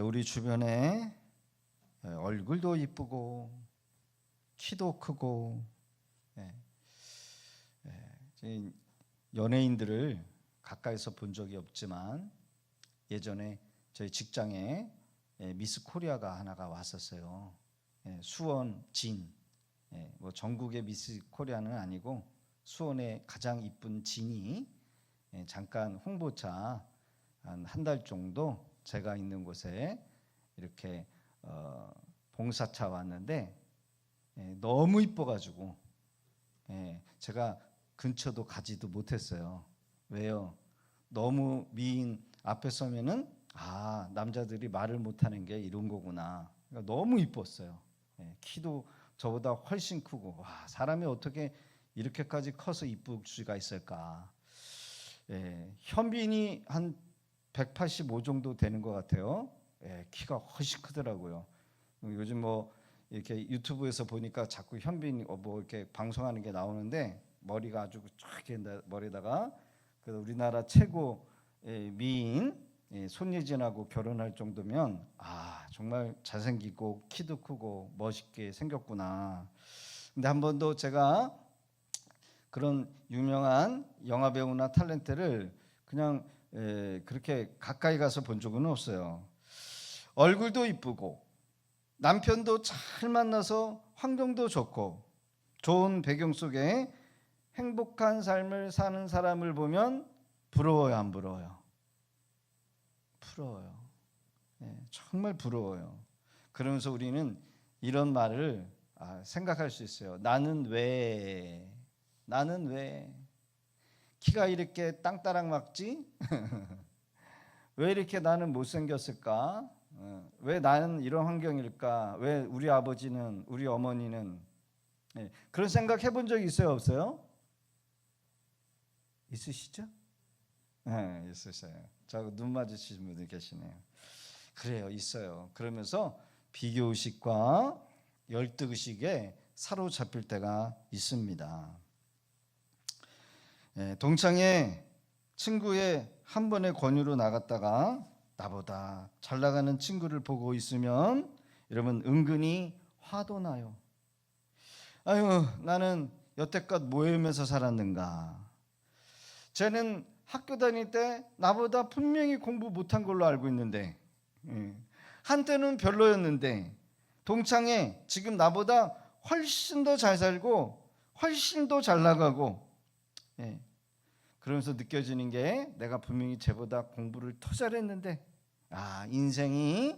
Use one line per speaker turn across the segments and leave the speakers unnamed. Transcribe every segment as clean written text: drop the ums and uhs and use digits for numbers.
우리 주변에 얼굴도 이쁘고 키도 크고 연예인들을 가까이서 본 적이 없지만 예전에 저희 직장에 미스 코리아가 하나가 왔었어요. 수원 진. 뭐 전국의 미스 코리아는 아니고 수원의 가장 이쁜 진이 잠깐 홍보차 한 달 정도 제가 있는 곳에 이렇게 봉사차 왔는데 너무 이뻐가지고 제가 근처도 가지도 못했어요. 왜요? 너무 미인 앞에 서면은 남자들이 말을 못하는 게 이런 거구나. 그러니까 너무 이뻤어요. 키도 저보다 훨씬 크고 사람이 어떻게 이렇게까지 커서 이쁠 수가 있을까? 현빈이 한 185 정도 되는 것 같아요. 키가 훨씬 크더라고요. 요즘 뭐 이렇게 유튜브에서 보니까 자꾸 현빈 뭐 이렇게 방송하는 게 나오는데 머리가 아주 쫙 머리다가 그래서 우리나라 최고 미인 손예진하고 결혼할 정도면 정말 잘생기고 키도 크고 멋있게 생겼구나. 근데 한 번도 제가 그런 유명한 영화 배우나 탤런트를 그냥 그렇게 가까이 가서 본 적은 없어요. 얼굴도 이쁘고 남편도 잘 만나서 환경도 좋고 좋은 배경 속에 행복한 삶을 사는 사람을 보면 부러워요, 안 부러워요? 부러워요. 정말 부러워요. 그러면서 우리는 이런 말을 생각할 수 있어요. 나는 왜 키가 이렇게 땅따랑 막지? 왜 이렇게 나는 못생겼을까? 왜 나는 이런 환경일까? 왜 우리 아버지는, 우리 어머니는? 그런 생각 해본 적 있어요, 없어요? 있으시죠? 네, 있으셔요. 저 눈 마주치신 분들 계시네요. 그래요, 있어요. 그러면서 비교의식과 열등의식에 사로잡힐 때가 있습니다. 동창회 친구의 한 번의 권유로 나갔다가 나보다 잘 나가는 친구를 보고 있으면 여러분 은근히 화도 나요. 아유, 나는 여태껏 뭐 하면서 살았는가. 쟤는 학교 다닐 때 나보다 분명히 공부 못한 걸로 알고 있는데 한때는 별로였는데 동창회 지금 나보다 훨씬 더 잘 살고 훨씬 더 잘 나가고 그러면서 느껴지는 게 내가 분명히 쟤보다 공부를 더 잘했는데 인생이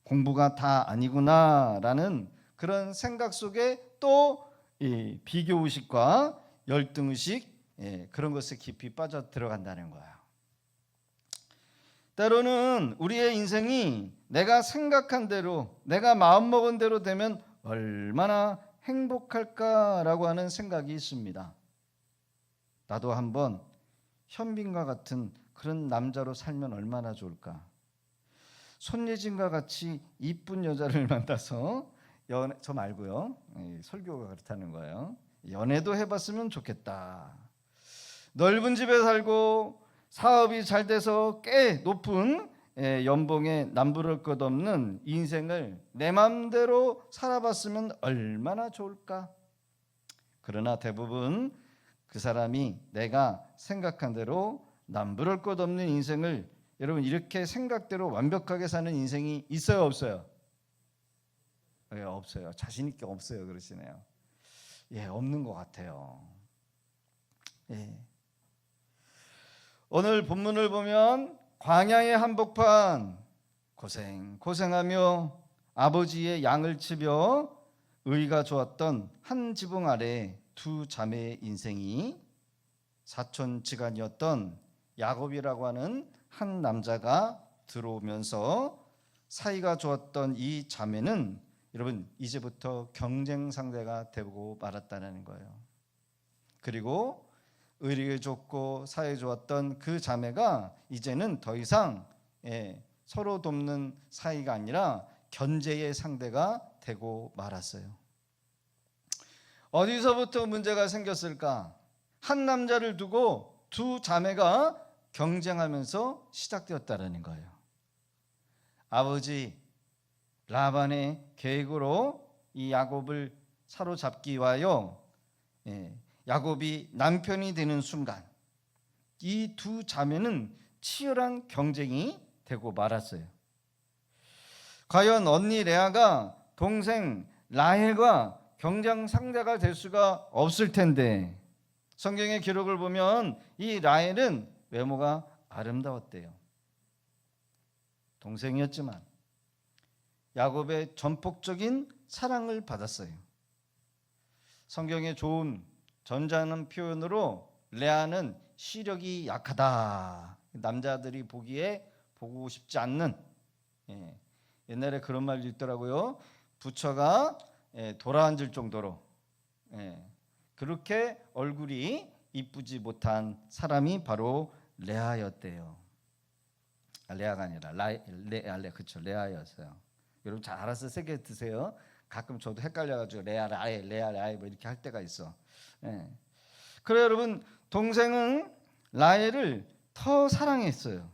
공부가 다 아니구나라는 그런 생각 속에 또 이 비교의식과 열등의식 그런 것에 깊이 빠져 들어간다는 거예요. 때로는 우리의 인생이 내가 생각한 대로 내가 마음먹은 대로 되면 얼마나 행복할까라고 하는 생각이 있습니다. 나도 한번 현빈과 같은 그런 남자로 살면 얼마나 좋을까. 손예진과 같이 이쁜 여자를 만나서 저 말고요. 설교가 그렇다는 거예요. 연애도 해봤으면 좋겠다. 넓은 집에 살고 사업이 잘 돼서 꽤 높은 연봉에 남부를 것 없는 인생을 내 마음대로 살아봤으면 얼마나 좋을까. 그러나 대부분 그 사람이 내가 생각한 대로 남부를 것 없는 인생을 여러분 이렇게 생각대로 완벽하게 사는 인생이 있어요, 없어요? 없어요. 자신 있게 없어요. 그러시네요. 없는 것 같아요. 오늘 본문을 보면 광야의 한복판 고생하며 아버지의 양을 치며 의가 좋았던 한 지붕 아래 두 자매의 인생이 사촌지간이었던 야곱이라고 하는 한 남자가 들어오면서 사이가 좋았던 이 자매는 여러분 이제부터 경쟁 상대가 되고 말았다는 거예요. 그리고 의리가 좋고 사이 좋았던 그 자매가 이제는 더 이상 서로 돕는 사이가 아니라 견제의 상대가 되고 말았어요. 어디서부터 문제가 생겼을까? 한 남자를 두고 두 자매가 경쟁하면서 시작되었다는 거예요. 아버지 라반의 계획으로 이 야곱을 사로잡기 위하여 야곱이 남편이 되는 순간 이 두 자매는 치열한 경쟁이 되고 말았어요. 과연 언니 레아가 동생 라헬과 경쟁 상대가 될 수가 없을 텐데 성경의 기록을 보면 이 라헬은 외모가 아름다웠대요. 동생이었지만 야곱의 전폭적인 사랑을 받았어요. 성경의 좋은 전자는 표현으로 레아는 시력이 약하다. 남자들이 보기에 보고 싶지 않는, 옛날에 그런 말이 있더라고요. 부처가 돌아앉을 정도로 그렇게 얼굴이 이쁘지 못한 사람이 바로 레아였대요. 레아가 아니라 그렇죠. 레아였어요. 여러분 잘 알아서 세게 드세요. 가끔 저도 헷갈려가지고 레아 뭐 이렇게 할 때가 있어. 그래 여러분, 동생은 라헬을 더 사랑했어요.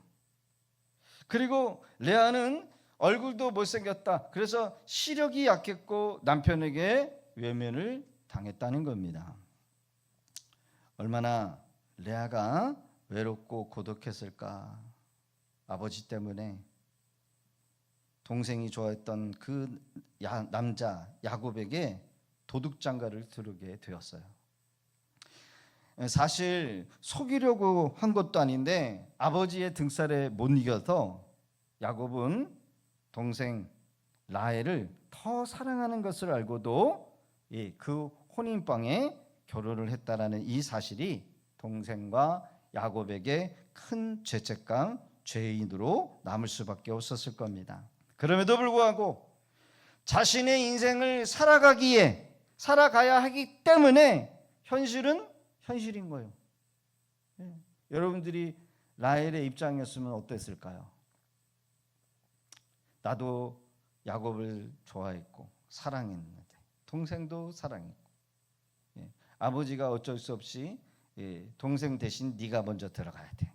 그리고 레아는 얼굴도 못생겼다. 그래서 시력이 약했고 남편에게 외면을 당했다는 겁니다. 얼마나 레아가 외롭고 고독했을까. 아버지 때문에 동생이 좋아했던 그 남자 야곱에게 도둑장가를 들게 되었어요. 사실 속이려고 한 것도 아닌데 아버지의 등살에 못 이겨서 야곱은 동생 라헬을 더 사랑하는 것을 알고도 그 혼인방에 결혼을 했다라는 이 사실이 동생과 야곱에게 큰 죄책감, 죄인으로 남을 수밖에 없었을 겁니다. 그럼에도 불구하고 자신의 인생을 살아가야 하기 때문에 현실인 거예요. 여러분들이 라헬의 입장이었으면 어땠을까요? 나도 야곱을 좋아했고 사랑했는데 동생도 사랑했고 아버지가 어쩔 수 없이 동생 대신 네가 먼저 들어가야 돼.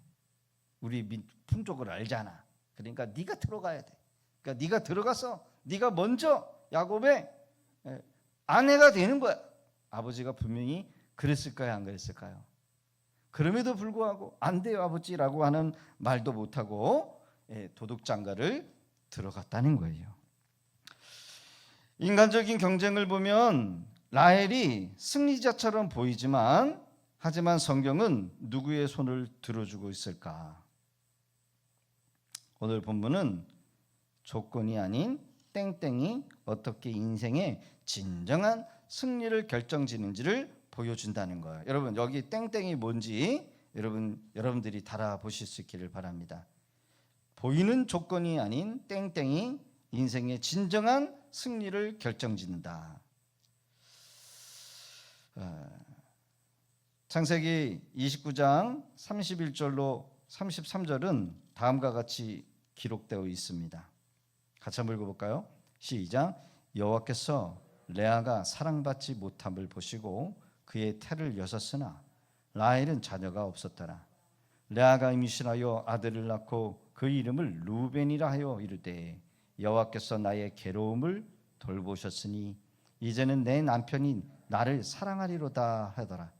우리 품족을 알잖아. 그러니까 네가 들어가야 돼. 그러니까 네가 들어가서 네가 먼저 야곱의 아내가 되는 거야. 아버지가 분명히 그랬을까요? 안 그랬을까요? 그럼에도 불구하고 안 돼요 아버지라고 하는 말도 못하고 도둑장가를 들어갔다는 거예요. 인간적인 경쟁을 보면 라헬이 승리자처럼 보이지만 하지만 성경은 누구의 손을 들어주고 있을까? 오늘 본문은 조건이 아닌 땡땡이 어떻게 인생의 진정한 승리를 결정짓는지를 보여준다는 거예요. 여러분 여기 땡땡이 뭔지 여러분들이 달아보실 수 있기를 바랍니다. 보이는 조건이 아닌 땡땡이 인생의 진정한 승리를 결정짓는다. 창세기 29장 31절로 33절은 다음과 같이 기록되어 있습니다. 같이 한번 읽어볼까요? 시작. 여호와께서 레아가 사랑받지 못함을 보시고 그의 태를 여셨으나 라헬은 자녀가 없었더라. 레아가 임신하여 아들을 낳고 그 이름을 루벤이라 하여 이르되 여호와께서 나의 괴로움을 돌보셨으니 이제는 내 남편이 나를 사랑하리로다 하더라.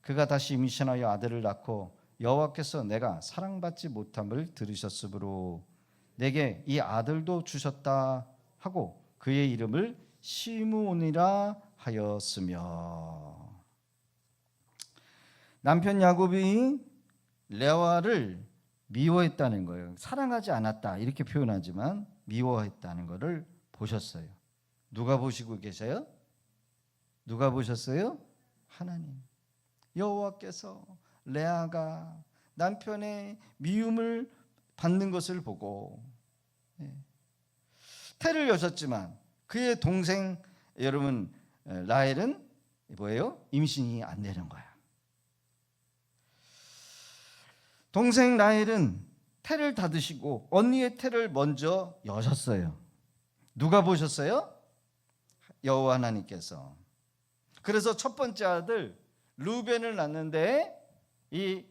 그가 다시 임신하여 아들을 낳고 여호와께서 내가 사랑받지 못함을 들으셨으므로 내게 이 아들도 주셨다 하고 그의 이름을 시므온이라 하였으며. 남편 야곱이 레아를 미워했다는 거예요. 사랑하지 않았다 이렇게 표현하지만 미워했다는 것을 보셨어요. 누가 보시고 계세요? 누가 보셨어요? 하나님. 여호와께서 레아가 남편의 미움을 받는 것을 보고 태를 여셨지만 그의 동생 여러분 라헬은 뭐예요? 임신이 안 되는 거야. 동생 라헬은 태를 닫으시고 언니의 태를 먼저 여셨어요. 누가 보셨어요? 여호와 하나님께서. 그래서 첫 번째 아들 루벤을 낳는데 이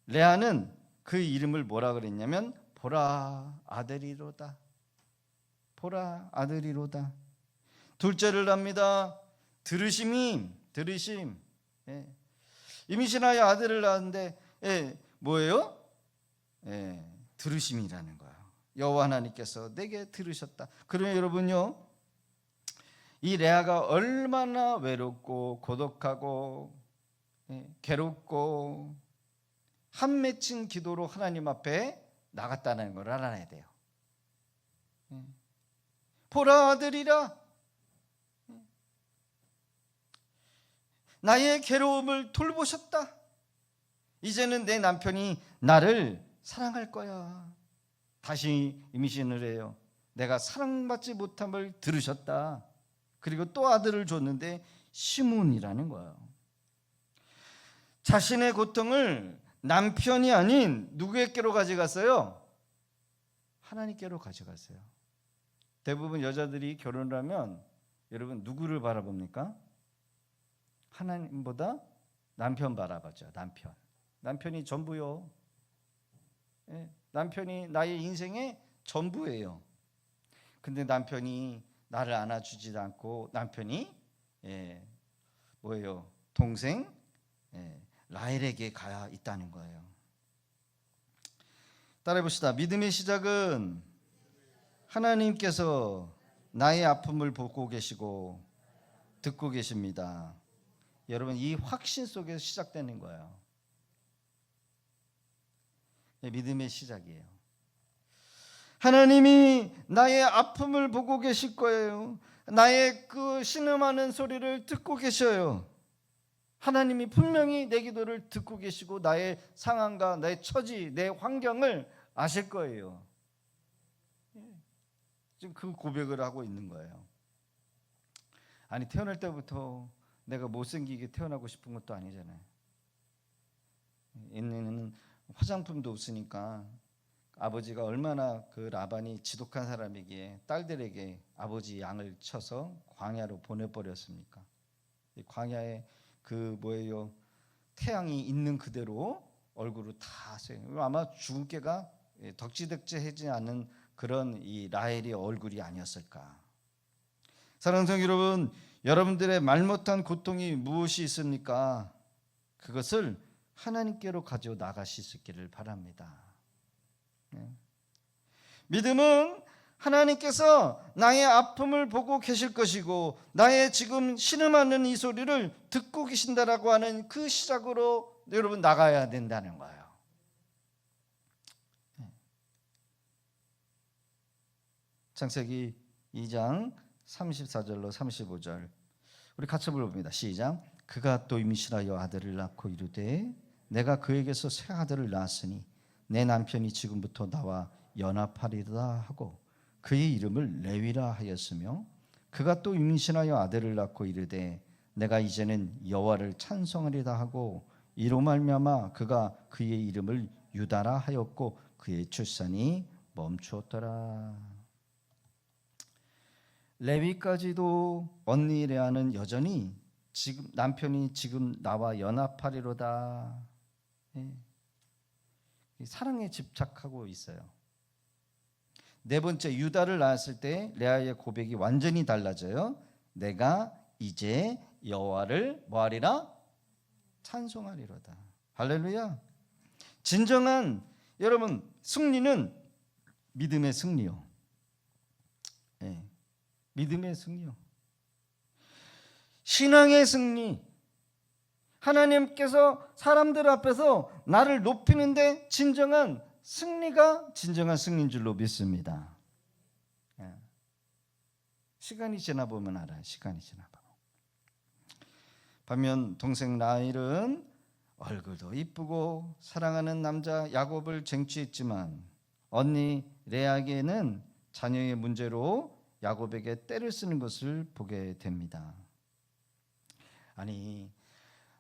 레아는 그 이름을 뭐라 그랬냐면 보라 아들이로다. 보라 아들이로다. 둘째를 낳습니다. 들으심. 예. 임신하여 아들을 낳았는데 뭐예요? 들으심이라는 거예요. 여호와 하나님께서 내게 들으셨다. 그러면 여러분요, 이 레아가 얼마나 외롭고 고독하고 괴롭고 한 맺힌 기도로 하나님 앞에 나갔다는 걸 알아야 돼요. 보라 아들이라. 나의 괴로움을 돌보셨다. 이제는 내 남편이 나를 사랑할 거야. 다시 임신을 해요. 내가 사랑받지 못함을 들으셨다. 그리고 또 아들을 줬는데 시몬이라는 거예요. 자신의 고통을 남편이 아닌 누구에게로 가져갔어요? 하나님께로 가져갔어요. 대부분 여자들이 결혼을 하면 여러분 누구를 바라봅니까? 하나님보다 남편 바라보죠. 남편이 전부요. 남편이 나의 인생의 전부예요. 근데 남편이 나를 안아주지도 않고 남편이 뭐예요? 동생 라헬에게 가야 있다는 거예요. 따라해 봅시다. 믿음의 시작은 하나님께서 나의 아픔을 보고 계시고 듣고 계십니다. 여러분, 이 확신 속에서 시작되는 거예요. 믿음의 시작이에요. 하나님이 나의 아픔을 보고 계실 거예요. 나의 그 신음하는 소리를 듣고 계셔요. 하나님이 분명히 내 기도를 듣고 계시고 나의 상황과 내 처지, 내 환경을 아실 거예요. 지금 그 고백을 하고 있는 거예요. 아니, 태어날 때부터 내가 못생기게 태어나고 싶은 것도 아니잖아요. 얘는 화장품도 없으니까 아버지가 얼마나 그 라반이 지독한 사람이기에 딸들에게 아버지 양을 쳐서 광야로 보내버렸습니까? 광야에 그 뭐예요? 태양이 있는 그대로 얼굴을 다 써요. 아마 주근깨가 덕지덕지하지 않은 그런 이 라헬의 얼굴이 아니었을까. 사랑하는 성도 여러분, 여러분들의 말 못한 고통이 무엇이 있습니까? 그것을 하나님께로 가져 나가실 수 있기를 바랍니다. 믿음은 하나님께서 나의 아픔을 보고 계실 것이고 나의 지금 신음하는 이 소리를 듣고 계신다라고 하는 그 시작으로 여러분 나가야 된다는 거예요. 창세기 2장 34절로 35절 우리 같이 불러봅니다. 시작. 그가 또 임신하여 아들을 낳고 이르되 내가 그에게서 새 아들을 낳았으니 내 남편이 지금부터 나와 연합하리라 하고 그의 이름을 레위라 하였으며 그가 또 임신하여 아들을 낳고 이르되 내가 이제는 여호와를 찬송하리라 하고 이로 말미암아 그가 그의 이름을 유다라 하였고 그의 출산이 멈추었더라. 레위까지도 언니 레아는 여전히 지금 남편이 지금 나와 연합하리로다. 사랑에 집착하고 있어요. 네 번째 유다를 낳았을 때 레아의 고백이 완전히 달라져요. 내가 이제 여호와를 뭐하리라? 찬송하리로다. 할렐루야. 진정한 여러분 승리는 믿음의 승리요. 믿음의 승리요. 신앙의 승리. 하나님께서 사람들 앞에서 나를 높이는데 진정한 승리가 진정한 승리인 줄로 믿습니다. 시간이 지나보면 알아요. 시간이 지나보면. 반면 동생 라헬은 얼굴도 이쁘고 사랑하는 남자 야곱을 쟁취했지만 언니 레아에게는 자녀의 문제로 야곱에게 떼를 쓰는 것을 보게 됩니다. 아니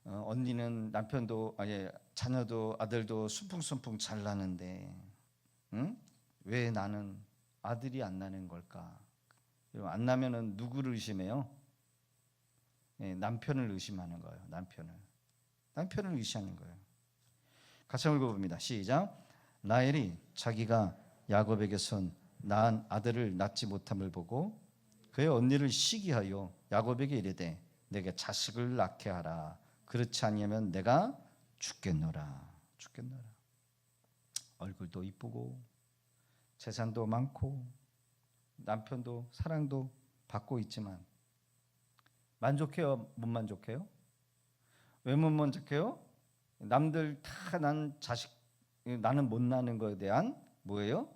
언니는 남편도 자녀도 아들도 순풍순풍 잘 나는데 왜 나는 아들이 안 나는 걸까? 안 나면은 누구를 의심해요? 남편을 의심하는 거예요. 남편을 의심하는 거예요. 같이 읽어봅니다. 시작. 라헬이 자기가 야곱에게선 낳은 아들을 낳지 못함을 보고 그의 언니를 시기하여 야곱에게 이르되 내게 자식을 낳게 하라. 그렇지 아니하면 내가 죽겠노라. 얼굴도 이쁘고 재산도 많고 남편도 사랑도 받고 있지만 만족해요? 못 만족해요? 왜 못 만족해요? 남들 다 난 자식 나는 못 낳는 거에 대한 뭐예요?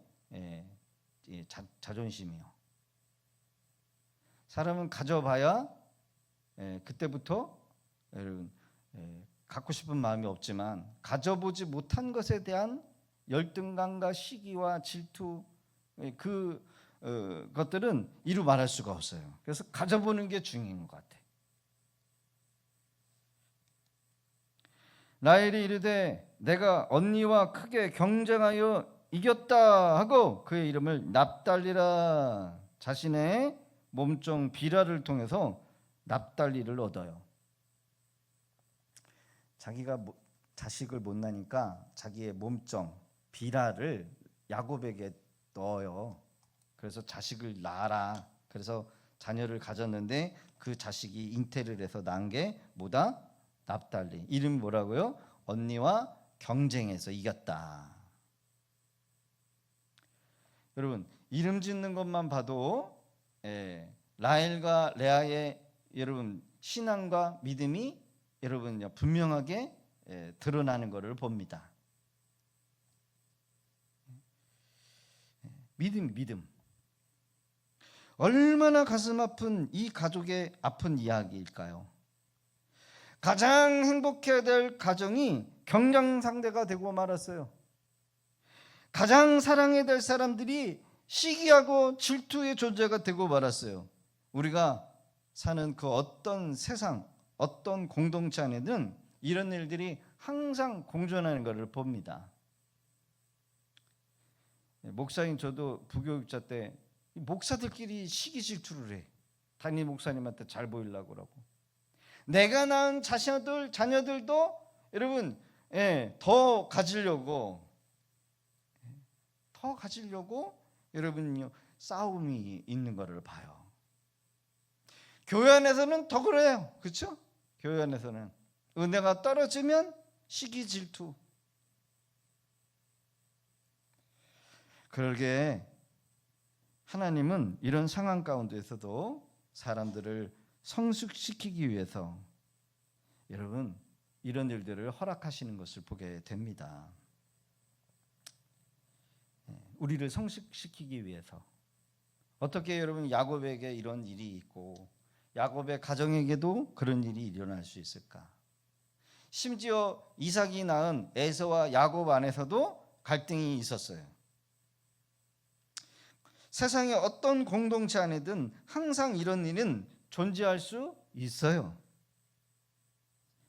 자존심이요. 사람은 가져봐야 그때부터 여러분 갖고 싶은 마음이 없지만 가져보지 못한 것에 대한 열등감과 시기와 질투 것들은 이루 말할 수가 없어요. 그래서 가져보는 게 중요한 것 같아. 라헬이 이르되 내가 언니와 크게 경쟁하여 이겼다 하고 그의 이름을 납달리라. 자신의 몸종 비라를 통해서 납달리를 얻어요. 자기가 자식을 못 낳으니까 자기의 몸종 비라를 야곱에게 넣어요. 그래서 자식을 낳아라. 그래서 자녀를 가졌는데 그 자식이 잉태를 해서 낳은 게 뭐다? 납달리. 이름이 뭐라고요? 언니와 경쟁해서 이겼다. 여러분 이름 짓는 것만 봐도 라헬과 레아의 여러분 신앙과 믿음이 여러분 분명하게 드러나는 것을 봅니다. 믿음. 얼마나 가슴 아픈 이 가족의 아픈 이야기일까요? 가장 행복해야 될 가정이 경쟁 상대가 되고 말았어요. 가장 사랑해야 될 사람들이 시기하고 질투의 존재가 되고 말았어요. 우리가 사는 그 어떤 세상, 어떤 공동체 안에는 이런 일들이 항상 공존하는 것을 봅니다. 목사님 저도 부교육자 때 목사들끼리 시기 질투를 해. 담임 목사님한테 잘 보이려고 그러고 내가 낳은 자녀들도 여러분 더 가지려고 여러분요 싸움이 있는 것을 봐요. 교회 안에서는 더 그래요. 그렇죠? 교회 안에서는 은혜가 떨어지면 시기 질투. 그러게 하나님은 이런 상황 가운데서도 사람들을 성숙시키기 위해서 여러분 이런 일들을 허락하시는 것을 보게 됩니다. 우리를 성숙시키기 위해서 어떻게 여러분 야곱에게 이런 일이 있고 야곱의 가정에게도 그런 일이 일어날 수 있을까? 심지어 이삭이 낳은 에서와 야곱 안에서도 갈등이 있었어요. 세상의 어떤 공동체 안에든 항상 이런 일은 존재할 수 있어요.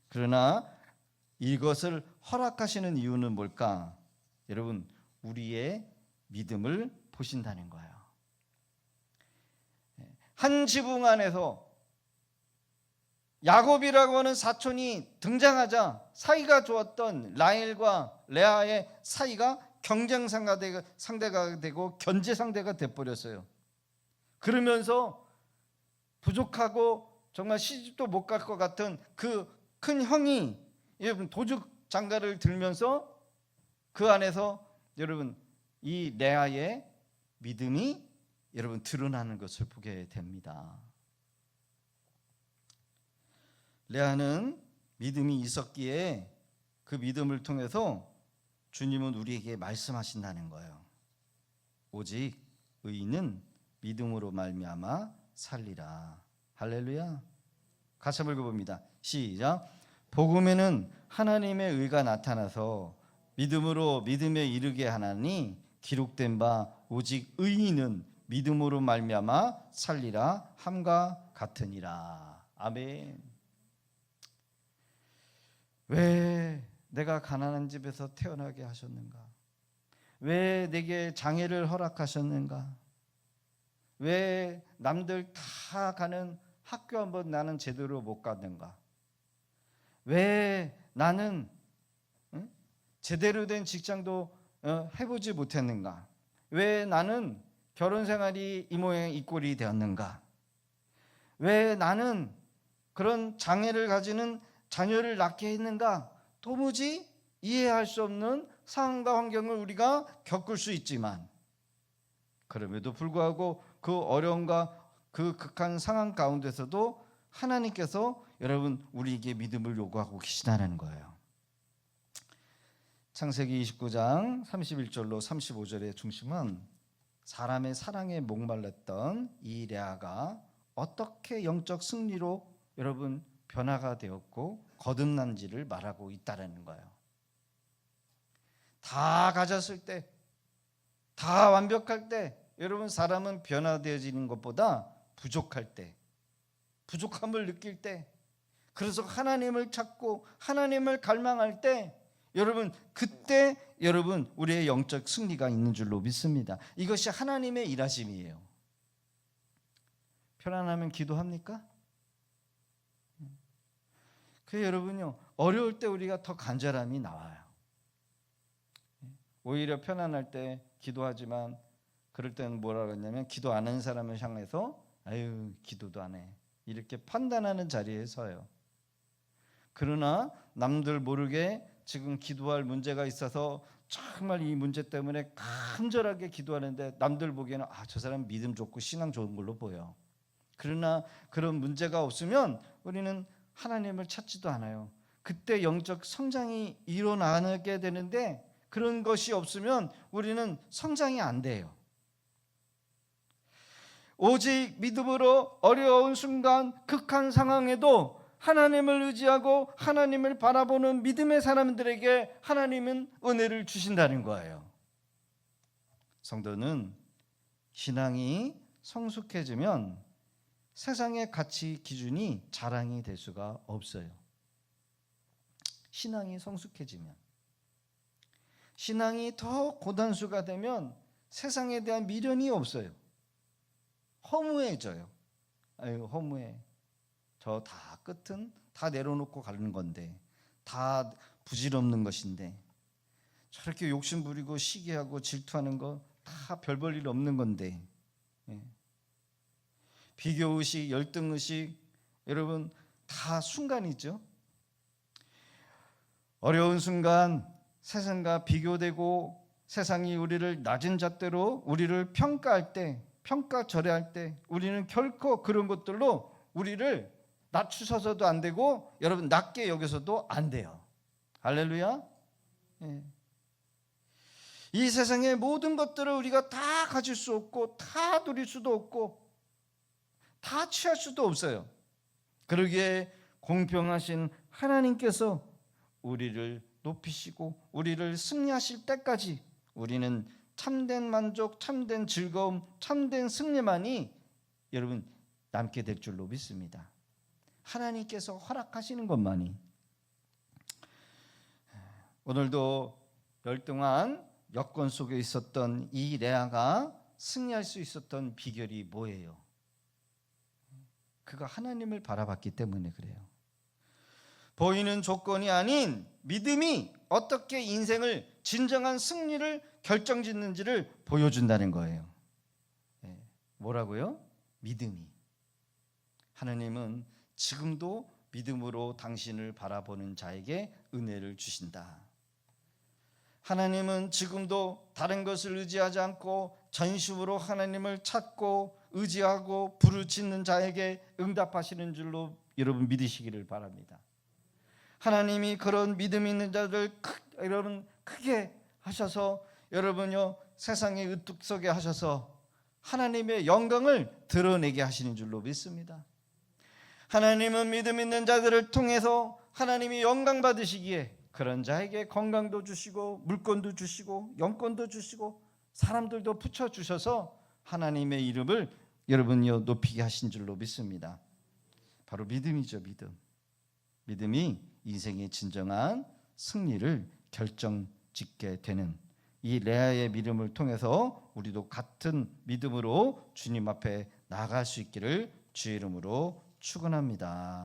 그러나 이것을 허락하시는 이유는 뭘까? 여러분 우리의 믿음을 보신다는 거예요. 한 지붕 안에서 야곱이라고 하는 사촌이 등장하자 사이가 좋았던 라헬과 레아의 사이가 경쟁 상대가 되고 견제 상대가 돼버렸어요. 그러면서 부족하고 정말 시집도 못 갈 것 같은 그 큰 형이 여러분 도죽 장가를 들면서 그 안에서 여러분 이 레아의 믿음이 여러분 드러나는 것을 보게 됩니다. 레아는 믿음이 있었기에 그 믿음을 통해서 주님은 우리에게 말씀하신다는 거예요. 오직 의인은 믿음으로 말미암아 살리라. 할렐루야. 같이 한번 읽어봅니다. 시작. 복음에는 하나님의 의가 나타나서 믿음으로 믿음에 이르게 하나니 기록된 바 오직 의인은 믿음으로 말미암아 살리라 함과 같으니라. 아멘. 왜 내가 가난한 집에서 태어나게 하셨는가? 왜 내게 장애를 허락하셨는가? 왜 남들 다 가는 학교 한번 나는 제대로 못 갔는가? 왜 나는 제대로 된 직장도 해보지 못했는가? 왜 나는 결혼 생활이 이 모양 이 꼴이 되었는가? 왜 나는 그런 장애를 가지는 자녀를 낳게 했는가? 도무지 이해할 수 없는 상황과 환경을 우리가 겪을 수 있지만, 그럼에도 불구하고 그 어려움과 그 극한 상황 가운데서도 하나님께서 여러분 우리에게 믿음을 요구하고 계시다는 거예요. 창세기 29장 31절로 35절의 중심은 사람의 사랑에 목말랐던 이 레아가 어떻게 영적 승리로 여러분 변화가 되었고 거듭난지를 말하고 있다는 거예요. 다 가졌을 때, 다 완벽할 때, 여러분 사람은 변화되어지는 것보다 부족할 때, 부족함을 느낄 때, 그래서 하나님을 찾고 하나님을 갈망할 때, 여러분 그때 여러분 우리의 영적 승리가 있는 줄로 믿습니다. 이것이 하나님의 일하심이에요. 편안하면 기도합니까? 그 여러분요, 어려울 때 우리가 더 간절함이 나와요. 오히려 편안할 때 기도하지만 그럴 때는 뭐라고 했냐면 기도 안 하는 사람을 향해서 아유 기도도 안 해 이렇게 판단하는 자리에 서요. 그러나 남들 모르게 지금 기도할 문제가 있어서 정말 이 문제 때문에 간절하게 기도하는데 남들 보기에는 저 사람 믿음 좋고 신앙 좋은 걸로 보여. 그러나 그런 문제가 없으면 우리는 하나님을 찾지도 않아요. 그때 영적 성장이 일어나게 되는데 그런 것이 없으면 우리는 성장이 안 돼요. 오직 믿음으로 어려운 순간 극한 상황에도 하나님을 의지하고 하나님을 바라보는 믿음의 사람들에게 하나님은 은혜를 주신다는 거예요. 성도는 신앙이 성숙해지면 세상의 가치 기준이 자랑이 될 수가 없어요. 신앙이 성숙해지면, 신앙이 더 고단수가 되면 세상에 대한 미련이 없어요. 허무해져요. 아유 허무해. 저 다 끝은 다 내려놓고 가는 건데, 다 부질없는 것인데, 저렇게 욕심 부리고 시기하고 질투하는 거 다 별 볼 일 없는 건데, 비교의식, 열등의식, 여러분 다 순간이죠. 어려운 순간 세상과 비교되고 세상이 우리를 낮은 잣대로 우리를 평가할 때, 평가절하할 때 우리는 결코 그런 것들로 우리를 낮추셔서도 안 되고 여러분 낮게 여겨서도 안 돼요. 할렐루야. 이 세상의 모든 것들을 우리가 다 가질 수 없고 다 누릴 수도 없고 다 취할 수도 없어요. 그러기에 공평하신 하나님께서 우리를 높이시고 우리를 승리하실 때까지 우리는 참된 만족, 참된 즐거움, 참된 승리만이 여러분 남게 될 줄로 믿습니다. 하나님께서 허락하시는 것만이. 오늘도 열등한 여건 속에 있었던 이 레아가 승리할 수 있었던 비결이 뭐예요? 그가 하나님을 바라봤기 때문에 그래요. 보이는 조건이 아닌 믿음이 어떻게 인생을 진정한 승리를 결정짓는지를 보여준다는 거예요. 뭐라고요? 믿음이. 하나님은 지금도 믿음으로 당신을 바라보는 자에게 은혜를 주신다. 하나님은 지금도 다른 것을 의지하지 않고 전심으로 하나님을 찾고 의지하고 부르짖는 자에게 응답하시는 줄로 여러분 믿으시기를 바랍니다. 하나님이 그런 믿음 있는 자들 여러분 크게 하셔서 여러분요 세상에 으뚝서게 하셔서 하나님의 영광을 드러내게 하시는 줄로 믿습니다. 하나님은 믿음 있는 자들을 통해서 하나님이 영광 받으시기에 그런 자에게 건강도 주시고 물건도 주시고 영권도 주시고 사람들도 붙여주셔서 하나님의 이름을 여러분요 높이게 하신 줄로 믿습니다. 바로 믿음이죠. 믿음이 인생의 진정한 승리를 결정짓게 되는 이 레아의 믿음을 통해서 우리도 같은 믿음으로 주님 앞에 나아갈 수 있기를 주의 이름으로 축원합니다.